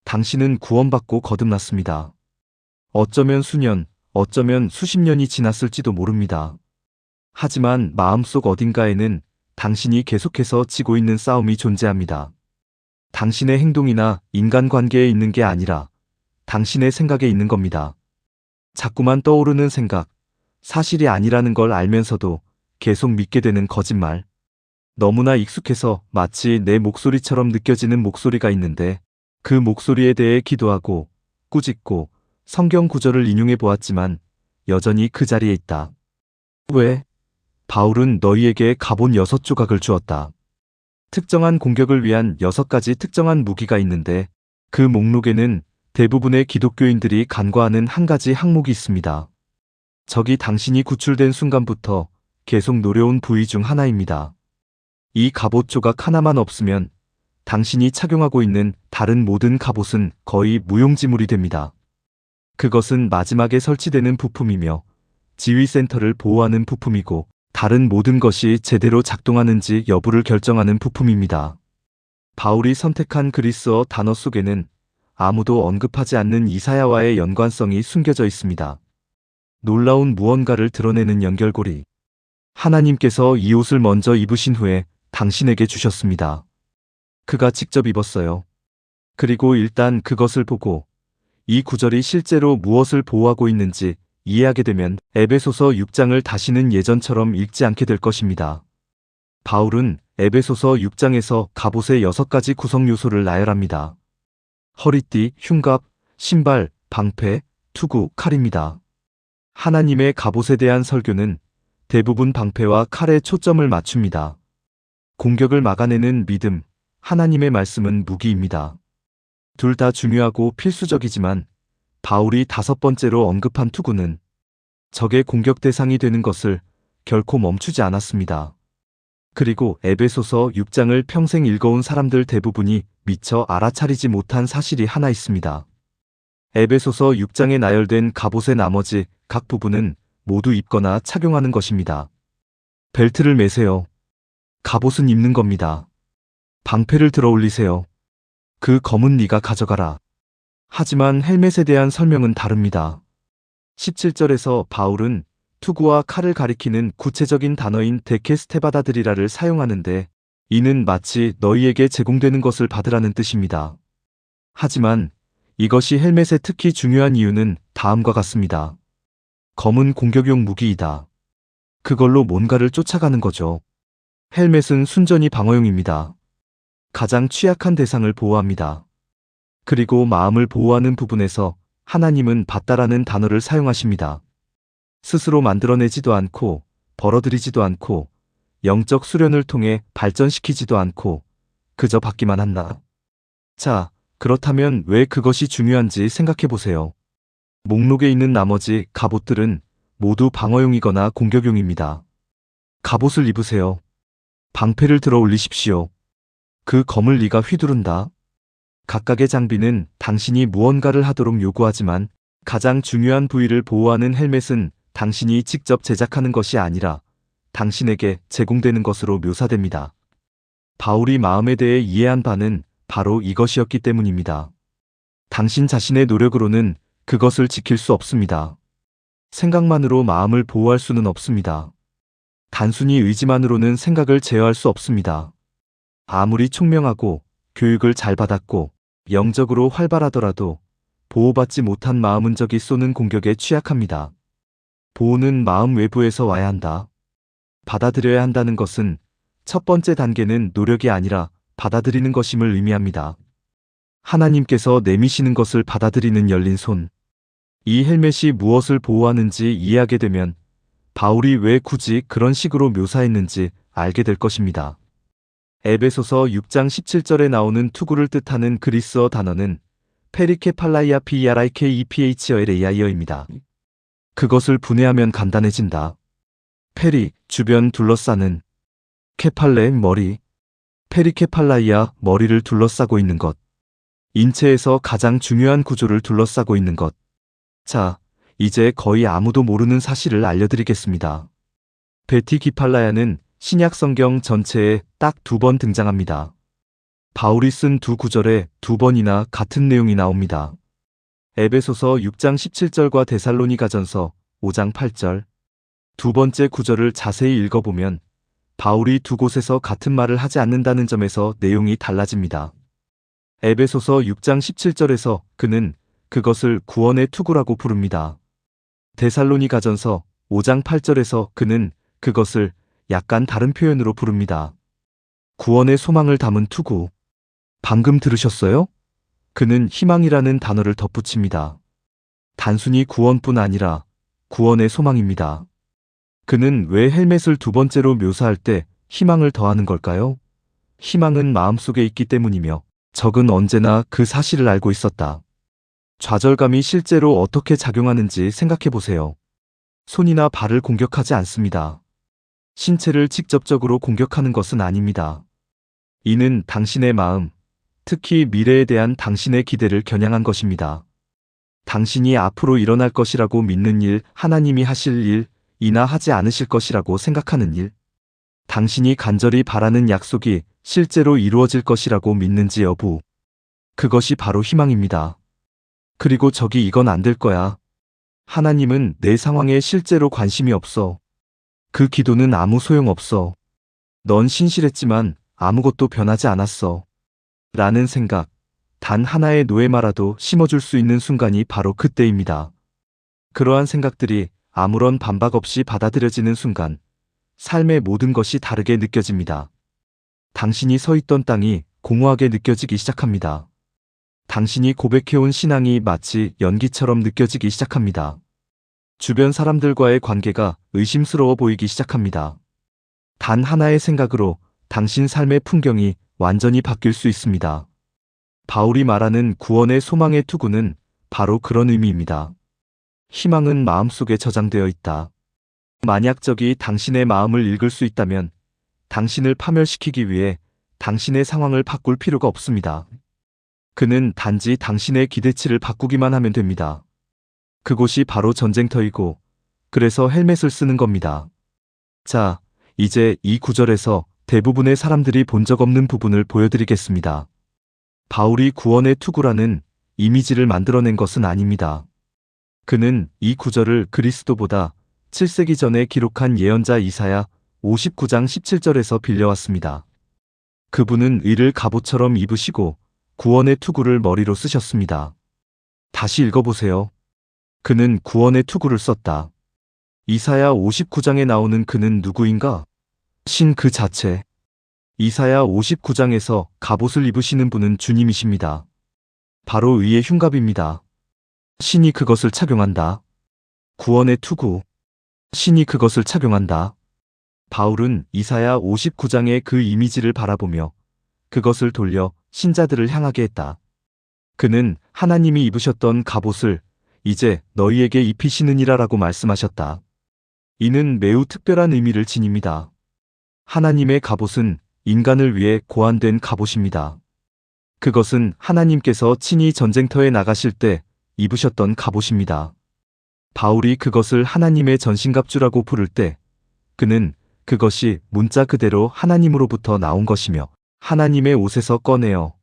당신은 구원받고 거듭났습니다. 어쩌면 수년, 어쩌면 수십 년이 지났을지도 모릅니다. 하지만 마음속 어딘가에는 당신이 계속해서 지고 있는 싸움이 존재합니다. 당신의 행동이나 인간관계에 있는 게 아니라 당신의 생각에 있는 겁니다. 자꾸만 떠오르는 생각, 사실이 아니라는 걸 알면서도 계속 믿게 되는 거짓말. 너무나 익숙해서 마치 내 목소리처럼 느껴지는 목소리가 있는데 그 목소리에 대해 기도하고 꾸짖고 성경 구절을 인용해 보았지만 여전히 그 자리에 있다. 왜? 바울은 너희에게 갑옷 6조각을 주었다. 특정한 공격을 위한 6가지 특정한 무기가 있는데 그 목록에는 대부분의 기독교인들이 간과하는 한 가지 항목이 있습니다. 적이 당신이 구출된 순간부터 계속 노려온 부위 중 하나입니다. 이 갑옷 조각 하나만 없으면 당신이 착용하고 있는 다른 모든 갑옷은 거의 무용지물이 됩니다. 그것은 마지막에 설치되는 부품이며 지휘센터를 보호하는 부품이고 다른 모든 것이 제대로 작동하는지 여부를 결정하는 부품입니다. 바울이 선택한 그리스어 단어 속에는 아무도 언급하지 않는 이사야와의 연관성이 숨겨져 있습니다. 놀라운 무언가를 드러내는 연결고리. 하나님께서 이 옷을 먼저 입으신 후에 당신에게 주셨습니다. 그가 직접 입었어요. 그리고 일단 그것을 보고 이 구절이 실제로 무엇을 보호하고 있는지 이해하게 되면 에베소서 6장을 다시는 예전처럼 읽지 않게 될 것입니다. 바울은 에베소서 6장에서 갑옷의 6가지 구성 요소를 나열합니다. 허리띠, 흉갑, 신발, 방패, 투구, 칼입니다. 하나님의 갑옷에 대한 설교는 대부분 방패와 칼에 초점을 맞춥니다. 공격을 막아내는 믿음, 하나님의 말씀은 무기입니다. 둘 다 중요하고 필수적이지만 바울이 5번째로 언급한 투구는 적의 공격 대상이 되는 것을 결코 멈추지 않았습니다. 그리고 에베소서 6장을 평생 읽어온 사람들 대부분이 미처 알아차리지 못한 사실이 하나 있습니다. 에베소서 6장에 나열된 갑옷의 나머지 각 부분은 모두 입거나 착용하는 것입니다. 벨트를 매세요. 갑옷은 입는 겁니다. 방패를 들어 올리세요. 그 검은 네가 가져가라. 하지만 헬멧에 대한 설명은 다릅니다. 17절에서 바울은 투구와 칼을 가리키는 구체적인 단어인 데케스테바다드리라를 사용하는데 이는 마치 너희에게 제공되는 것을 받으라는 뜻입니다. 하지만 이것이 헬멧에 특히 중요한 이유는 다음과 같습니다. 검은 공격용 무기이다. 그걸로 뭔가를 쫓아가는 거죠. 헬멧은 순전히 방어용입니다. 가장 취약한 대상을 보호합니다. 그리고 마음을 보호하는 부분에서 하나님은 받다라는 단어를 사용하십니다. 스스로 만들어내지도 않고 벌어들이지도 않고 영적 수련을 통해 발전시키지도 않고 그저 받기만 한다. 자, 그렇다면 왜 그것이 중요한지 생각해 보세요. 목록에 있는 나머지 갑옷들은 모두 방어용이거나 공격용입니다. 갑옷을 입으세요. 방패를 들어 올리십시오. 그 검을 네가 휘두른다. 각각의 장비는 당신이 무언가를 하도록 요구하지만 가장 중요한 부위를 보호하는 헬멧은 당신이 직접 제작하는 것이 아니라 당신에게 제공되는 것으로 묘사됩니다. 바울이 마음에 대해 이해한 바는 바로 이것이었기 때문입니다. 당신 자신의 노력으로는 그것을 지킬 수 없습니다. 생각만으로 마음을 보호할 수는 없습니다. 단순히 의지만으로는 생각을 제어할 수 없습니다. 아무리 총명하고 교육을 잘 받았고 영적으로 활발하더라도 보호받지 못한 마음은 적이 쏘는 공격에 취약합니다. 보호는 마음 외부에서 와야 한다. 받아들여야 한다는 것은 첫 번째 단계는 노력이 아니라 받아들이는 것임을 의미합니다. 하나님께서 내미시는 것을 받아들이는 열린 손. 이 헬멧이 무엇을 보호하는지 이해하게 되면 바울이 왜 굳이 그런 식으로 묘사했는지 알게 될 것입니다. 에베소서 6장 17절에 나오는 투구를 뜻하는 그리스어 단어는 페리케팔라이아 PERIKEPHOLAI어입니다. 그것을 분해하면 간단해진다. 페리, 주변 둘러싸는. 케팔레, 머리. 페리케팔라이아, 머리를 둘러싸고 있는 것. 인체에서 가장 중요한 구조를 둘러싸고 있는 것. 자, 이제 거의 아무도 모르는 사실을 알려드리겠습니다. 베티 기팔라야는 신약 성경 전체에 딱 2번 등장합니다. 바울이 쓴 두 구절에 두 번이나 같은 내용이 나옵니다. 에베소서 6장 17절과 데살로니가전서 5장 8절. 두 번째 구절을 자세히 읽어보면 바울이 두 곳에서 같은 말을 하지 않는다는 점에서 내용이 달라집니다. 에베소서 6장 17절에서 그는 그것을 구원의 투구라고 부릅니다. 데살로니가전서 5장 8절에서 그는 그것을 약간 다른 표현으로 부릅니다. 구원의 소망을 담은 투구. 방금 들으셨어요? 그는 희망이라는 단어를 덧붙입니다. 단순히 구원뿐 아니라 구원의 소망입니다. 그는 왜 헬멧을 두 번째로 묘사할 때 희망을 더하는 걸까요? 희망은 마음속에 있기 때문이며 적은 언제나 그 사실을 알고 있었다. 좌절감이 실제로 어떻게 작용하는지 생각해 보세요. 손이나 발을 공격하지 않습니다. 신체를 직접적으로 공격하는 것은 아닙니다. 이는 당신의 마음, 특히 미래에 대한 당신의 기대를 겨냥한 것입니다. 당신이 앞으로 일어날 것이라고 믿는 일, 하나님이 하실 일, 이나 하지 않으실 것이라고 생각하는 일, 당신이 간절히 바라는 약속이 실제로 이루어질 것이라고 믿는지 여부. 그것이 바로 희망입니다. 그리고 저기 이건 안 될 거야. 하나님은 내 상황에 실제로 관심이 없어. 그 기도는 아무 소용 없어. 넌 신실했지만 아무것도 변하지 않았어. 라는 생각, 단 하나의 노예마라도 심어줄 수 있는 순간이 바로 그때입니다. 그러한 생각들이 아무런 반박 없이 받아들여지는 순간, 삶의 모든 것이 다르게 느껴집니다. 당신이 서 있던 땅이 공허하게 느껴지기 시작합니다. 당신이 고백해온 신앙이 마치 연기처럼 느껴지기 시작합니다. 주변 사람들과의 관계가 의심스러워 보이기 시작합니다. 단 하나의 생각으로 당신 삶의 풍경이 완전히 바뀔 수 있습니다. 바울이 말하는 구원의 소망의 투구는 바로 그런 의미입니다. 희망은 마음속에 저장되어 있다. 만약 적이 당신의 마음을 읽을 수 있다면 당신을 파멸시키기 위해 당신의 상황을 바꿀 필요가 없습니다. 그는 단지 당신의 기대치를 바꾸기만 하면 됩니다. 그곳이 바로 전쟁터이고 그래서 헬멧을 쓰는 겁니다. 자, 이제 이 구절에서 대부분의 사람들이 본 적 없는 부분을 보여드리겠습니다. 바울이 구원의 투구라는 이미지를 만들어낸 것은 아닙니다. 그는 이 구절을 그리스도보다 7세기 전에 기록한 예언자 이사야 59장 17절에서 빌려왔습니다. 그분은 의를 갑옷처럼 입으시고 구원의 투구를 머리로 쓰셨습니다. 다시 읽어보세요. 그는 구원의 투구를 썼다. 이사야 59장에 나오는 그는 누구인가? 신 그 자체. 이사야 59장에서 갑옷을 입으시는 분은 주님이십니다. 바로 의의 흉갑입니다. 신이 그것을 착용한다. 구원의 투구. 신이 그것을 착용한다. 바울은 이사야 59장의 그 이미지를 바라보며 그것을 돌려 신자들을 향하게 했다. 그는 하나님이 입으셨던 갑옷을 이제 너희에게 입히시느니라 라고 말씀하셨다. 이는 매우 특별한 의미를 지닙니다. 하나님의 갑옷은 인간을 위해 고안된 갑옷입니다. 그것은 하나님께서 친히 전쟁터에 나가실 때 입으셨던 갑옷입니다. 바울이 그것을 하나님의 전신갑주라고 부를 때 그는 그것이 문자 그대로 하나님으로부터 나온 것이며 하나님의 옷에서 꺼내어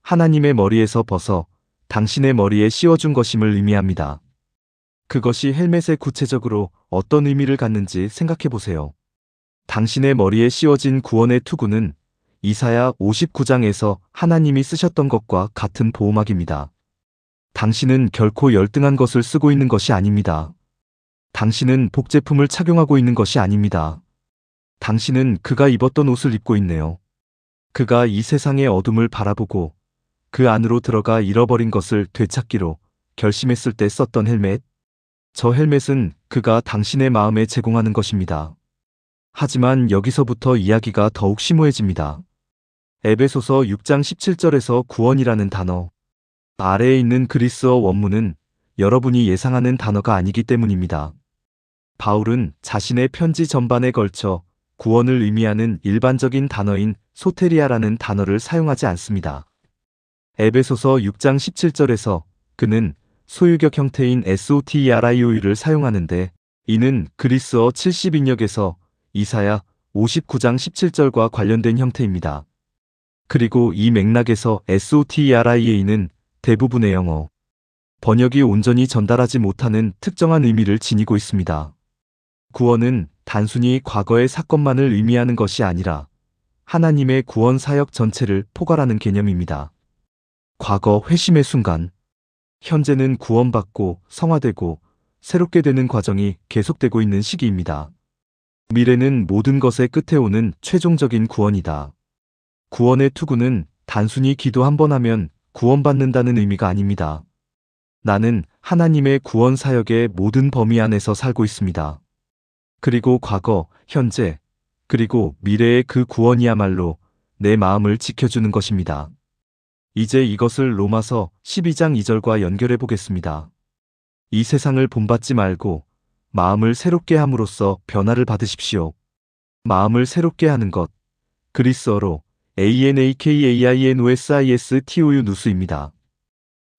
하나님의 머리에서 벗어 당신의 머리에 씌워준 것임을 의미합니다. 그것이 헬멧에 구체적으로 어떤 의미를 갖는지 생각해 보세요. 당신의 머리에 씌워진 구원의 투구는 이사야 59장에서 하나님이 쓰셨던 것과 같은 보호막입니다. 당신은 결코 열등한 것을 쓰고 있는 것이 아닙니다. 당신은 복제품을 착용하고 있는 것이 아닙니다. 당신은 그가 입었던 옷을 입고 있네요. 그가 이 세상의 어둠을 바라보고 그 안으로 들어가 잃어버린 것을 되찾기로 결심했을 때 썼던 헬멧. 저 헬멧은 그가 당신의 마음에 제공하는 것입니다. 하지만 여기서부터 이야기가 더욱 심오해집니다. 에베소서 6장 17절에서 구원이라는 단어. 아래에 있는 그리스어 원문은 여러분이 예상하는 단어가 아니기 때문입니다. 바울은 자신의 편지 전반에 걸쳐 구원을 의미하는 일반적인 단어인 소테리아라는 단어를 사용하지 않습니다. 에베소서 6장 17절에서 그는 소유격 형태인 SOTERIO를 사용하는데 이는 그리스어 70인역에서 이사야 59장 17절과 관련된 형태입니다. 그리고 이 맥락에서 SOTERIA는 대부분의 영어 번역이 온전히 전달하지 못하는 특정한 의미를 지니고 있습니다. 구원은 단순히 과거의 사건만을 의미하는 것이 아니라 하나님의 구원 사역 전체를 포괄하는 개념입니다. 과거 회심의 순간, 현재는 구원받고 성화되고 새롭게 되는 과정이 계속되고 있는 시기입니다. 미래는 모든 것의 끝에 오는 최종적인 구원이다. 구원의 투구는 단순히 기도 한 번 하면 구원받는다는 의미가 아닙니다. 나는 하나님의 구원 사역의 모든 범위 안에서 살고 있습니다. 그리고 과거, 현재, 그리고 미래의 그 구원이야말로 내 마음을 지켜주는 것입니다. 이제 이것을 로마서 12장 2절과 연결해 보겠습니다. 이 세상을 본받지 말고 마음을 새롭게 함으로써 변화를 받으십시오. 마음을 새롭게 하는 것, 그리스어로 ANAKAINOSISTOU 누스입니다.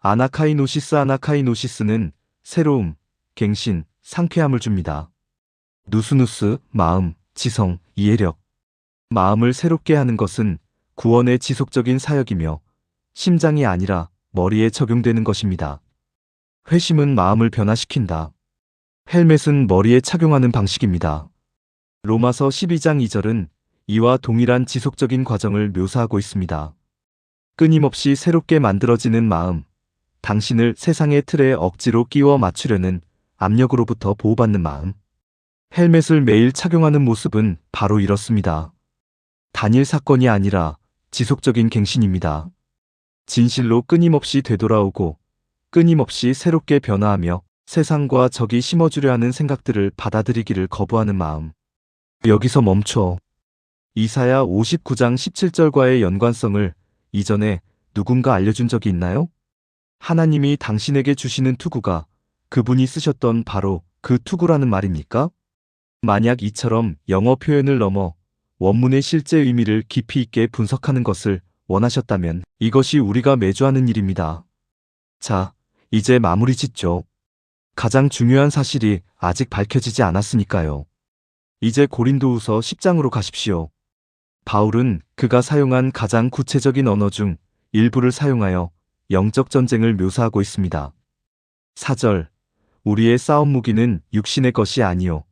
아나카이노시스는 새로움, 갱신, 상쾌함을 줍니다. 누스누스, 마음, 지성, 이해력. 마음을 새롭게 하는 것은 구원의 지속적인 사역이며 심장이 아니라 머리에 적용되는 것입니다. 회심은 마음을 변화시킨다. 헬멧은 머리에 착용하는 방식입니다. 로마서 12장 2절은 이와 동일한 지속적인 과정을 묘사하고 있습니다. 끊임없이 새롭게 만들어지는 마음, 당신을 세상의 틀에 억지로 끼워 맞추려는 압력으로부터 보호받는 마음. 헬멧을 매일 착용하는 모습은 바로 이렇습니다. 단일 사건이 아니라 지속적인 갱신입니다. 진실로 끊임없이 되돌아오고 끊임없이 새롭게 변화하며 세상과 적이 심어주려 하는 생각들을 받아들이기를 거부하는 마음. 여기서 멈춰. 이사야 59장 17절과의 연관성을 이전에 누군가 알려준 적이 있나요? 하나님이 당신에게 주시는 투구가 그분이 쓰셨던 바로 그 투구라는 말입니까? 만약 이처럼 영어 표현을 넘어 원문의 실제 의미를 깊이 있게 분석하는 것을 원하셨다면 이것이 우리가 매주 하는 일입니다. 자, 이제 마무리 짓죠. 가장 중요한 사실이 아직 밝혀지지 않았으니까요. 이제 고린도후서 10장으로 가십시오. 바울은 그가 사용한 가장 구체적인 언어 중 일부를 사용하여 영적 전쟁을 묘사하고 있습니다. 4절, 우리의 싸움 무기는 육신의 것이 아니요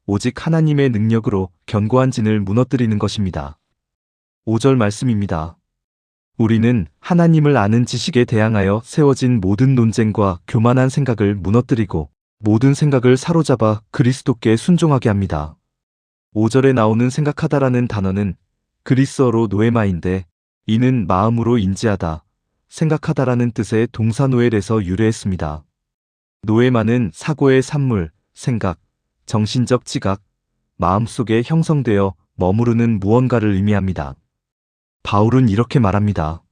오직 하나님의 능력으로 견고한 진을 무너뜨리는 것입니다. 5절 말씀입니다. 우리는 하나님을 아는 지식에 대항하여 세워진 모든 논쟁과 교만한 생각을 무너뜨리고 모든 생각을 사로잡아 그리스도께 순종하게 합니다. 5절에 나오는 생각하다라는 단어는 그리스어로 노에마인데 이는 마음으로 인지하다, 생각하다라는 뜻의 동사 노엘에서 유래했습니다. 노에마는 사고의 산물, 생각, 정신적 지각, 마음속에 형성되어 머무르는 무언가를 의미합니다. 바울은 이렇게 말합니다.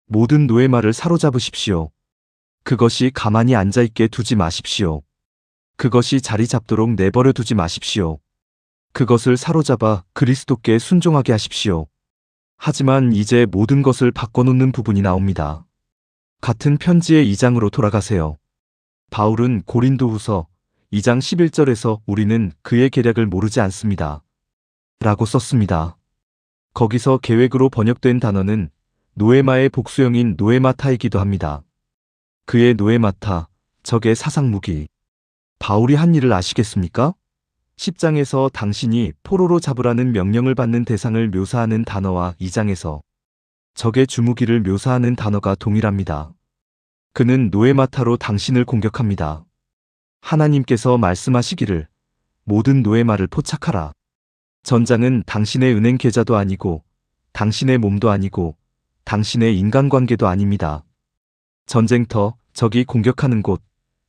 모든 노에마를 사로잡으십시오. 그것이 가만히 앉아있게 두지 마십시오. 그것이 자리 잡도록 내버려 두지 마십시오. 그것을 사로잡아 그리스도께 순종하게 하십시오. 하지만 이제 모든 것을 바꿔놓는 부분이 나옵니다. 같은 편지의 2장으로 돌아가세요. 바울은 고린도후서 2장 11절에서 우리는 그의 계략을 모르지 않습니다. 라고 썼습니다. 거기서 계획으로 번역된 단어는 노에마의 복수형인 노에마타이기도 합니다. 그의 노에마타, 적의 사상무기. 바울이 한 일을 아시겠습니까? 10장에서 당신이 포로로 잡으라는 명령을 받는 대상을 묘사하는 단어와 2장에서 적의 주무기를 묘사하는 단어가 동일합니다. 그는 노에마타로 당신을 공격합니다. 하나님께서 말씀하시기를 모든 노에마를 포착하라. 전장은 당신의 은행 계좌도 아니고 당신의 몸도 아니고 당신의 인간관계도 아닙니다. 전쟁터, 적이 공격하는 곳,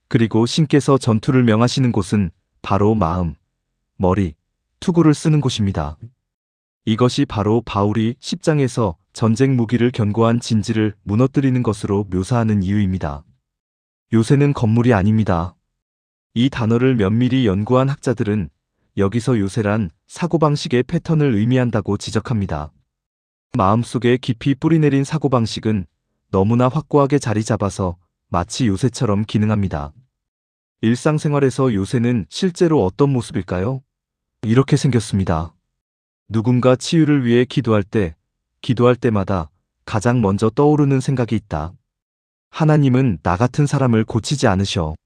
그리고 신께서 전투를 명하시는 곳은 바로 마음, 머리, 투구를 쓰는 곳입니다. 이것이 바로 바울이 10장에서 전쟁 무기를 견고한 진지를 무너뜨리는 것으로 묘사하는 이유입니다. 요새는 건물이 아닙니다. 이 단어를 면밀히 연구한 학자들은 여기서 요새란 사고방식의 패턴을 의미한다고 지적합니다. 마음속에 깊이 뿌리내린 사고방식은 너무나 확고하게 자리 잡아서 마치 요새처럼 기능합니다. 일상생활에서 요새는 실제로 어떤 모습일까요? 이렇게 생겼습니다. 누군가 치유를 위해 기도할 때 기도할 때마다 가장 먼저 떠오르는 생각이 있다. 하나님은 나 같은 사람을 고치지 않으셔.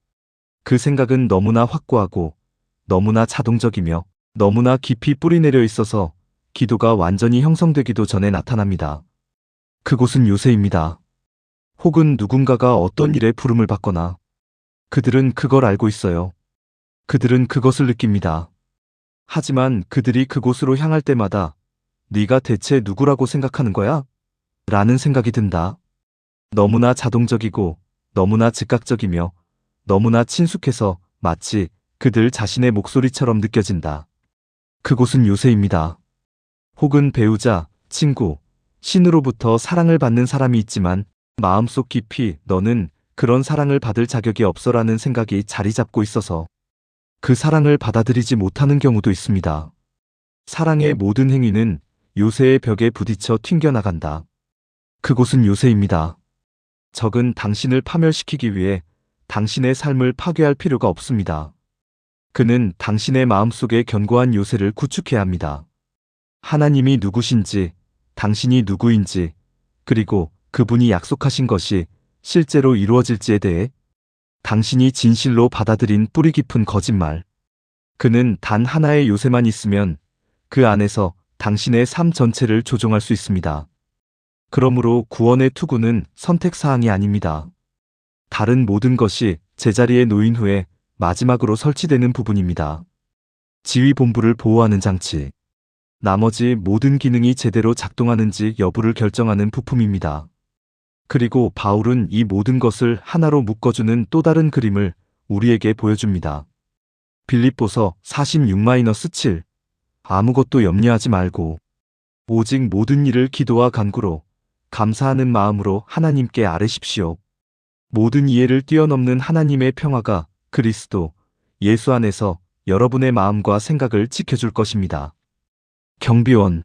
그 생각은 너무나 확고하고 너무나 자동적이며 너무나 깊이 뿌리내려 있어서 기도가 완전히 형성되기도 전에 나타납니다. 그곳은 요새입니다. 혹은 누군가가 어떤 일에 부름을 받거나 그들은 그걸 알고 있어요. 그들은 그것을 느낍니다. 하지만 그들이 그곳으로 향할 때마다 네가 대체 누구라고 생각하는 거야? 라는 생각이 든다. 너무나 자동적이고 너무나 즉각적이며 너무나 친숙해서 마치 그들 자신의 목소리처럼 느껴진다. 그곳은 요새입니다. 혹은 배우자, 친구, 신으로부터 사랑을 받는 사람이 있지만 마음속 깊이 너는 그런 사랑을 받을 자격이 없어라는 생각이 자리 잡고 있어서 그 사랑을 받아들이지 못하는 경우도 있습니다. 사랑의 모든 행위는 요새의 벽에 부딪혀 튕겨나간다. 그곳은 요새입니다. 적은 당신을 파멸시키기 위해 당신의 삶을 파괴할 필요가 없습니다. 그는 당신의 마음속에 견고한 요새를 구축해야 합니다. 하나님이 누구신지, 당신이 누구인지, 그리고 그분이 약속하신 것이 실제로 이루어질지에 대해 당신이 진실로 받아들인 뿌리 깊은 거짓말. 그는 단 하나의 요새만 있으면 그 안에서 당신의 삶 전체를 조종할 수 있습니다. 그러므로 구원의 투구는 선택사항이 아닙니다. 다른 모든 것이 제자리에 놓인 후에 마지막으로 설치되는 부분입니다. 지휘본부를 보호하는 장치. 나머지 모든 기능이 제대로 작동하는지 여부를 결정하는 부품입니다. 그리고 바울은 이 모든 것을 하나로 묶어주는 또 다른 그림을 우리에게 보여줍니다. 빌립보서 46-7 아무것도 염려하지 말고 오직 모든 일을 기도와 간구로 감사하는 마음으로 하나님께 아뢰십시오. 모든 이해를 뛰어넘는 하나님의 평화가 그리스도 예수 안에서 여러분의 마음과 생각을 지켜줄 것입니다. 경비원.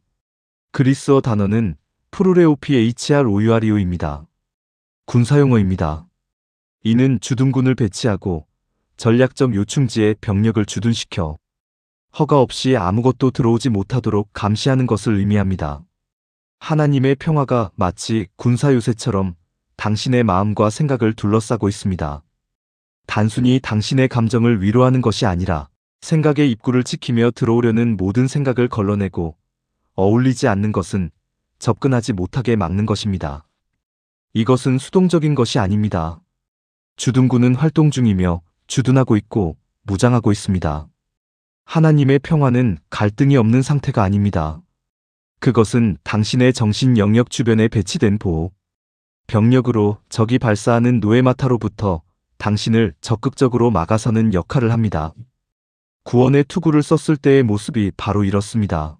그리스어 단어는 프루레오피HROUR이오입니다. 군사용어입니다. 이는 주둔군을 배치하고 전략적 요충지에 병력을 주둔시켜 허가 없이 아무것도 들어오지 못하도록 감시하는 것을 의미합니다. 하나님의 평화가 마치 군사요새처럼 당신의 마음과 생각을 둘러싸고 있습니다. 단순히 당신의 감정을 위로하는 것이 아니라 생각의 입구를 지키며 들어오려는 모든 생각을 걸러내고 어울리지 않는 것은 접근하지 못하게 막는 것입니다. 이것은 수동적인 것이 아닙니다. 주둔군은 활동 중이며 주둔하고 있고 무장하고 있습니다. 하나님의 평화는 갈등이 없는 상태가 아닙니다. 그것은 당신의 정신 영역 주변에 배치된 보호 병력으로 적이 발사하는 노예마타로부터 당신을 적극적으로 막아서는 역할을 합니다. 구원의 투구를 썼을 때의 모습이 바로 이렇습니다.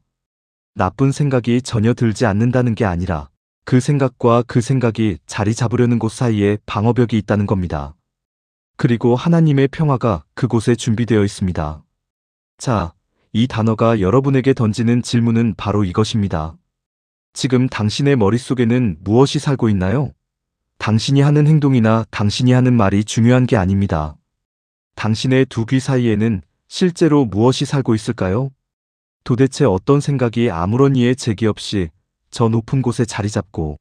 나쁜 생각이 전혀 들지 않는다는 게 아니라 그 생각과 그 생각이 자리 잡으려는 곳 사이에 방어벽이 있다는 겁니다. 그리고 하나님의 평화가 그곳에 준비되어 있습니다. 자, 이 단어가 여러분에게 던지는 질문은 바로 이것입니다. 지금 당신의 머릿속에는 무엇이 살고 있나요? 당신이 하는 행동이나 당신이 하는 말이 중요한 게 아닙니다. 당신의 두 귀 사이에는 실제로 무엇이 살고 있을까요? 도대체 어떤 생각이 아무런 이해 제기 없이 저 높은 곳에 자리 잡고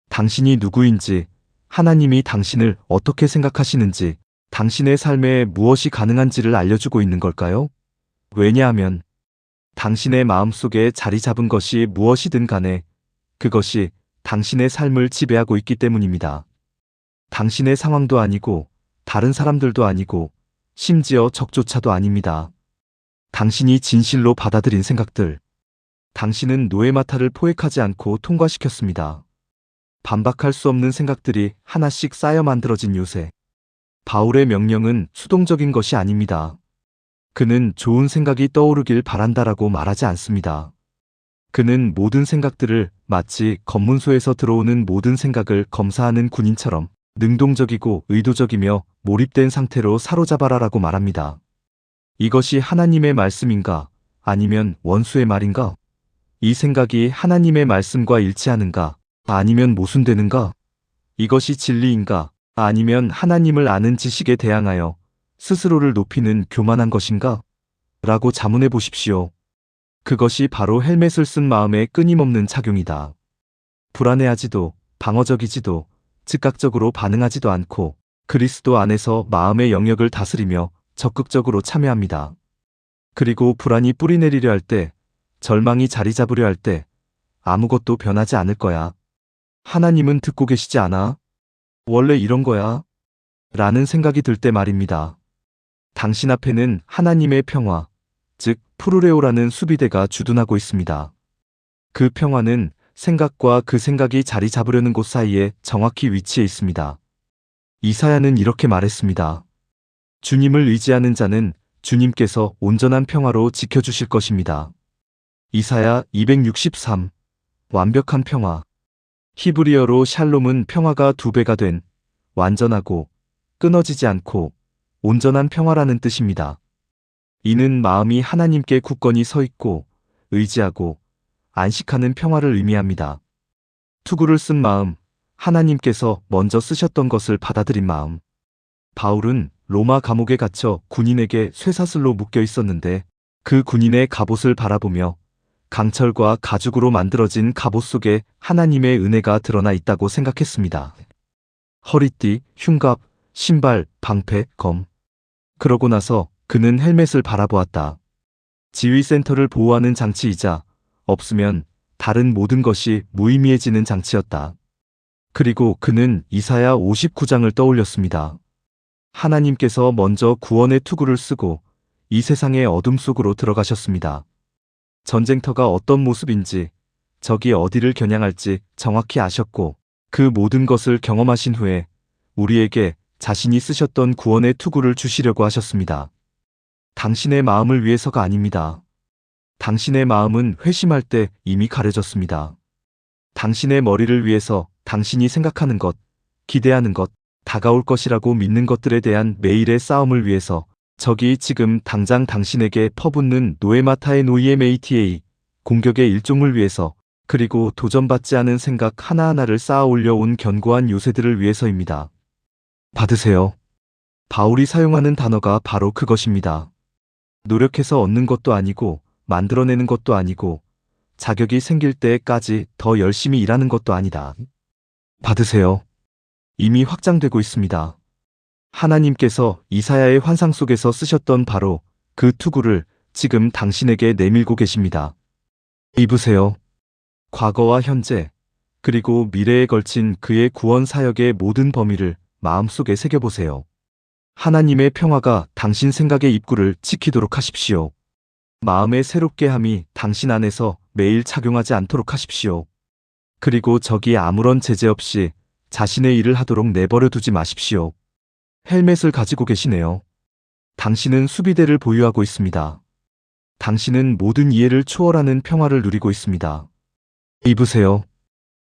당신이 누구인지, 하나님이 당신을 어떻게 생각하시는지, 당신의 삶에 무엇이 가능한지를 알려주고 있는 걸까요? 왜냐하면 당신의 마음속에 자리 잡은 것이 무엇이든 간에 그것이 당신의 삶을 지배하고 있기 때문입니다. 당신의 상황도 아니고 다른 사람들도 아니고 심지어 적조차도 아닙니다. 당신이 진실로 받아들인 생각들. 당신은 노예마타를 포획하지 않고 통과시켰습니다. 반박할 수 없는 생각들이 하나씩 쌓여 만들어진 요새. 바울의 명령은 수동적인 것이 아닙니다. 그는 좋은 생각이 떠오르길 바란다라고 말하지 않습니다. 그는 모든 생각들을 마치 검문소에서 들어오는 모든 생각을 검사하는 군인처럼 능동적이고 의도적이며 몰입된 상태로 사로잡아라라고 말합니다. 이것이 하나님의 말씀인가? 아니면 원수의 말인가? 이 생각이 하나님의 말씀과 일치하는가? 아니면 모순되는가? 이것이 진리인가? 아니면 하나님을 아는 지식에 대항하여 스스로를 높이는 교만한 것인가? 라고 자문해 보십시오. 그것이 바로 헬멧을 쓴 마음의 끊임없는 착용이다. 불안해하지도 방어적이지도 즉각적으로 반응하지도 않고 그리스도 안에서 마음의 영역을 다스리며 적극적으로 참여합니다. 그리고 불안이 뿌리내리려 할 때, 절망이 자리 잡으려 할 때 아무것도 변하지 않을 거야. 하나님은 듣고 계시지 않아? 원래 이런 거야. 라는 생각이 들 때 말입니다. 당신 앞에는 하나님의 평화, 즉 푸르레오라는 수비대가 주둔하고 있습니다. 그 평화는 생각과 그 생각이 자리 잡으려는 곳 사이에 정확히 위치해 있습니다. 이사야는 이렇게 말했습니다. 주님을 의지하는 자는 주님께서 온전한 평화로 지켜주실 것입니다. 이사야 263. 완벽한 평화. 히브리어로 샬롬은 평화가 2배가 된 완전하고 끊어지지 않고 온전한 평화라는 뜻입니다. 이는 마음이 하나님께 굳건히 서 있고 의지하고 안식하는 평화를 의미합니다. 투구를 쓴 마음, 하나님께서 먼저 쓰셨던 것을 받아들인 마음. 바울은 로마 감옥에 갇혀 군인에게 쇠사슬로 묶여 있었는데 그 군인의 갑옷을 바라보며 강철과 가죽으로 만들어진 갑옷 속에 하나님의 은혜가 드러나 있다고 생각했습니다. 허리띠, 흉갑, 신발, 방패, 검. 그러고 나서 그는 헬멧을 바라보았다. 지휘센터를 보호하는 장치이자 없으면 다른 모든 것이 무의미해지는 장치였다. 그리고 그는 이사야 59장을 떠올렸습니다. 하나님께서 먼저 구원의 투구를 쓰고 이 세상의 어둠 속으로 들어가셨습니다. 전쟁터가 어떤 모습인지, 적이 어디를 겨냥할지 정확히 아셨고 그 모든 것을 경험하신 후에 우리에게 자신이 쓰셨던 구원의 투구를 주시려고 하셨습니다. 당신의 마음을 위해서가 아닙니다. 당신의 마음은 회심할 때 이미 가려졌습니다. 당신의 머리를 위해서 당신이 생각하는 것, 기대하는 것, 다가올 것이라고 믿는 것들에 대한 매일의 싸움을 위해서 적이 지금 당장 당신에게 퍼붓는 노에마타의 노이에메이TA 공격의 일종을 위해서 그리고 도전받지 않은 생각 하나하나를 쌓아 올려온 견고한 요새들을 위해서입니다. 받으세요. 바울이 사용하는 단어가 바로 그것입니다. 노력해서 얻는 것도 아니고 만들어내는 것도 아니고 자격이 생길 때까지 더 열심히 일하는 것도 아니다. 받으세요. 이미 확장되고 있습니다. 하나님께서 이사야의 환상 속에서 쓰셨던 바로 그 투구를 지금 당신에게 내밀고 계십니다. 입으세요. 과거와 현재, 그리고 미래에 걸친 그의 구원 사역의 모든 범위를 마음속에 새겨보세요. 하나님의 평화가 당신 생각의 입구를 지키도록 하십시오. 마음의 새롭게 함이 당신 안에서 매일 착용하지 않도록 하십시오. 그리고 적이 아무런 제재 없이 자신의 일을 하도록 내버려 두지 마십시오. 헬멧을 가지고 계시네요. 당신은 수비대를 보유하고 있습니다. 당신은 모든 이해를 초월하는 평화를 누리고 있습니다. 입으세요.